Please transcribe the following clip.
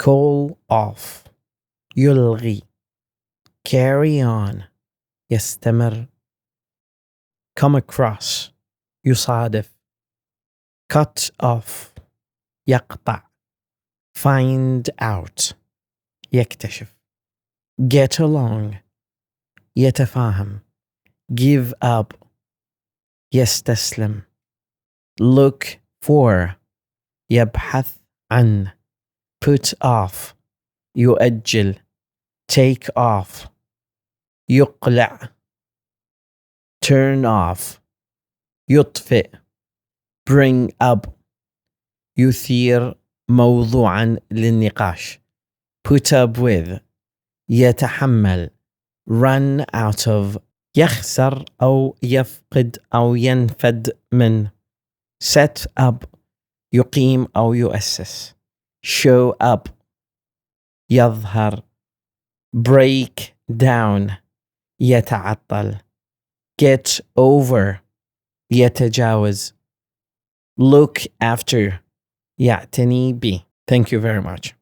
call off يلغي carry on يستمر come across يصادف cut off يقطع find out يكتشف get along يتفاهم give up يستسلم look for يبحث عن put off يؤجل take off يقلع turn off يطفئ bring up يثير موضوعا للنقاش put up with يتحمل run out of يخسر أو يفقد أو ينفد من set up يقيم أو يؤسس show up يظهر break down يتعطل get over يتجاوز look after يعتني به. Thank you very much.